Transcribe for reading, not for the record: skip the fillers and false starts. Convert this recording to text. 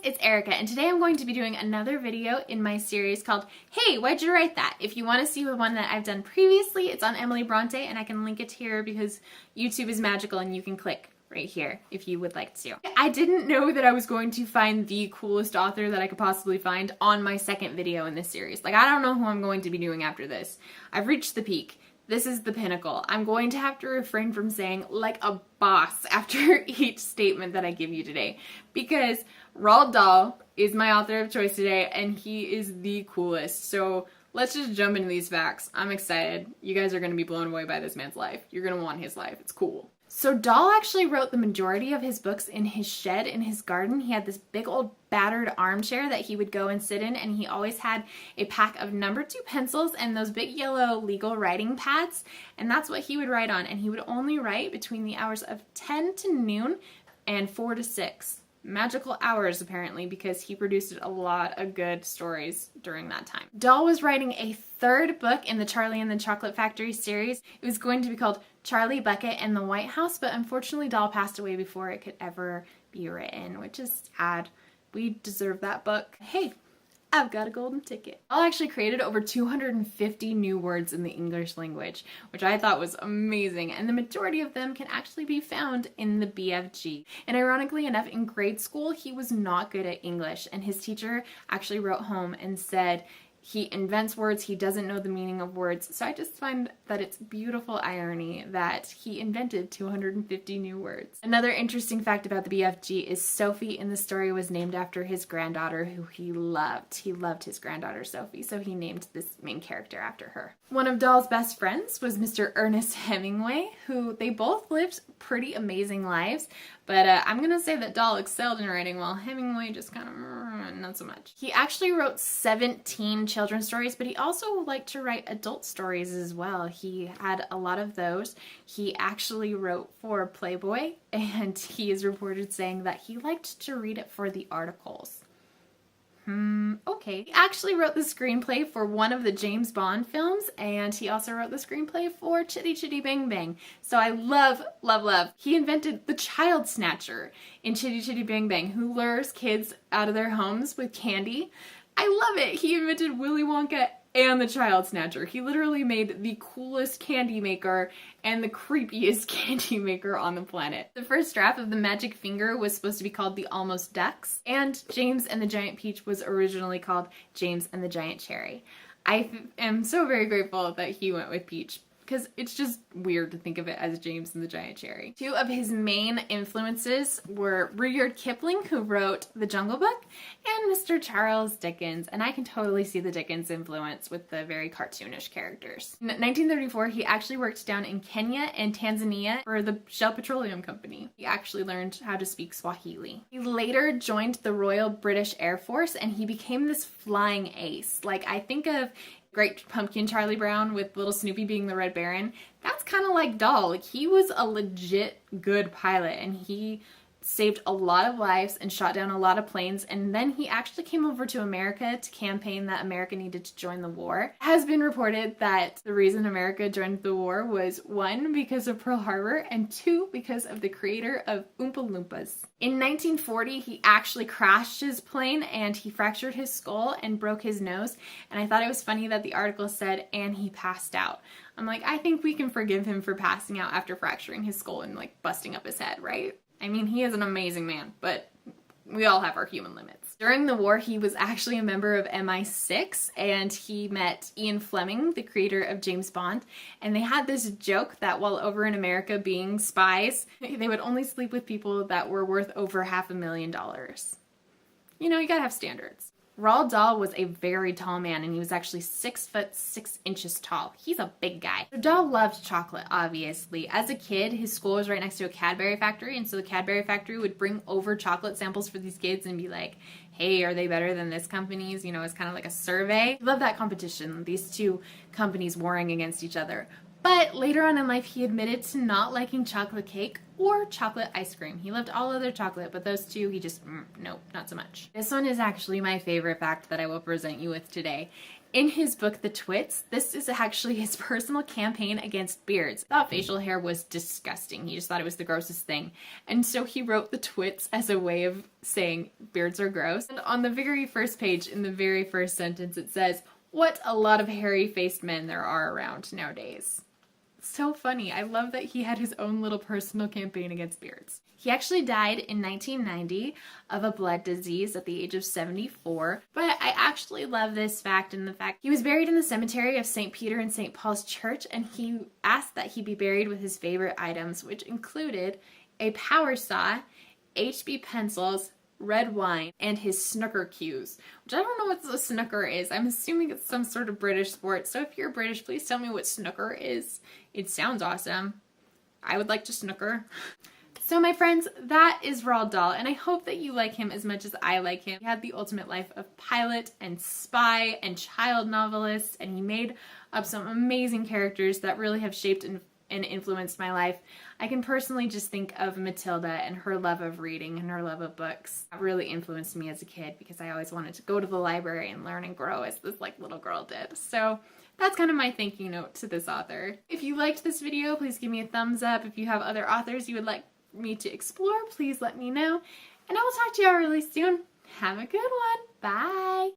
it's Erica, and today I'm going to be doing another video in my series called Hey, Why'd You Write That? If you want to see the one that I've done previously, it's on Emily Bronte, and I can link it here because YouTube is magical and you can click right here if you would like to. I didn't know that I was going to find the coolest author that I could possibly find on my second video in this series. Like, I don't know who I'm going to be doing after this. I've reached the peak. This is the pinnacle. I'm going to have to refrain from saying like a boss after each statement that I give you today, because Roald Dahl is my author of choice today and he is the coolest. So let's just jump into these facts. I'm excited. You guys are going to be blown away by this man's life. You're going to want his life. It's cool. So Dahl actually wrote the majority of his books in his shed in his garden. He had this big old battered armchair that he would go and sit in, and he always had a pack of number 2 pencils and those big yellow legal writing pads, and that's what he would write on. And he would only write between the hours of 10 to noon and 4 to 6. Magical hours, apparently, because he produced a lot of good stories during that time. Dahl was writing a third book in the Charlie and the Chocolate Factory series. It was going to be called Charlie Bucket and the White House, but unfortunately Dahl passed away before it could ever be written, which is sad. We deserve that book. Hey, I've got a golden ticket. Dahl actually created over 250 new words in the English language, which I thought was amazing, and the majority of them can actually be found in the BFG. And ironically enough, in grade school, he was not good at English, and his teacher actually wrote home and said, he invents words, he doesn't know the meaning of words. So I just find that it's beautiful irony that he invented 250 new words. Another interesting fact about the BFG is Sophie in the story was named after his granddaughter, who he loved. He loved his granddaughter Sophie, so he named this main character after her. One of Dahl's best friends was Mr. Ernest Hemingway, who they both lived pretty amazing lives, but I'm gonna say that Dahl excelled in writing while Hemingway just kind of not so much. He actually wrote 17 children's stories, but he also liked to write adult stories as well. He had a lot of those. He actually wrote for Playboy, and he is reported saying that he liked to read it for the articles. Okay. He actually wrote the screenplay for one of the James Bond films, and he also wrote the screenplay for Chitty Chitty Bang Bang. So I love, love, love. He invented the child snatcher in Chitty Chitty Bang Bang, who lures kids out of their homes with candy. I love it. He invented Willy Wonka and the child snatcher. He literally made the coolest candy maker and the creepiest candy maker on the planet. The first draft of the Magic Finger was supposed to be called the Almost Ducks, and James and the Giant Peach was originally called James and the Giant Cherry. I am so very grateful that he went with Peach, because it's just weird to think of it as James and the Giant Cherry. Two of his main influences were Rudyard Kipling, who wrote The Jungle Book, and Mr. Charles Dickens, and I can totally see the Dickens influence with the very cartoonish characters. In 1934, he actually worked down in Kenya and Tanzania for the Shell Petroleum Company. He actually learned how to speak Swahili. He later joined the Royal British Air Force, and he became this flying ace. Like, I think of Great Pumpkin Charlie Brown with Little Snoopy being the Red Baron. That's kind of like Dahl. Like, he was a legit good pilot, and he saved a lot of lives and shot down a lot of planes, and then he actually came over to America to campaign that America needed to join the war. It has been reported that the reason America joined the war was 1, because of Pearl Harbor, and 2, because of the creator of Oompa Loompas. In 1940, he actually crashed his plane and he fractured his skull and broke his nose, and I thought it was funny that the article said, and he passed out. I'm like, I think we can forgive him for passing out after fracturing his skull and like busting up his head, right? I mean, he is an amazing man, but we all have our human limits. During the war, he was actually a member of MI6, and he met Ian Fleming, the creator of James Bond, and they had this joke that while over in America being spies, they would only sleep with people that were worth over $500,000. You know, you gotta have standards. Roald Dahl was a very tall man, and he was actually 6 foot 6 inches tall. He's a big guy. So Dahl loved chocolate, obviously. As a kid, his school was right next to a Cadbury factory, and so the Cadbury factory would bring over chocolate samples for these kids and be like, hey, are they better than this company's? You know, it's kind of like a survey. He loved that competition, these two companies warring against each other. But later on in life, he admitted to not liking chocolate cake or chocolate ice cream. He loved all other chocolate, but those two, he just, nope, not so much. This one is actually my favorite fact that I will present you with today. In his book, The Twits, this is actually his personal campaign against beards. He thought facial hair was disgusting. He just thought it was the grossest thing. And so he wrote The Twits as a way of saying beards are gross. And on the very first page, in the very first sentence, it says, "What a lot of hairy-faced men there are around nowadays." So funny. I love that he had his own little personal campaign against beards. He actually died in 1990 of a blood disease at the age of 74, but I actually love this fact and the fact he was buried in the cemetery of St. Peter and St. Paul's Church, and he asked that he be buried with his favorite items, which included a power saw, HB pencils, red wine, and his snooker cues, which I don't know what the snooker is. I'm assuming it's some sort of British sport, so if you're British, please tell me what snooker is. It sounds awesome. I would like to snooker. So my friends, that is Roald Dahl, and I hope that you like him as much as I like him. He had the ultimate life of pilot and spy and child novelist, and he made up some amazing characters that really have shaped and influenced my life. I can personally just think of Matilda and her love of reading and her love of books. That really influenced me as a kid because I always wanted to go to the library and learn and grow as this little girl did. So that's kind of my thank you note to this author. If you liked this video, please give me a thumbs up. If you have other authors you would like me to explore, please let me know. And I will talk to y'all really soon. Have a good one. Bye.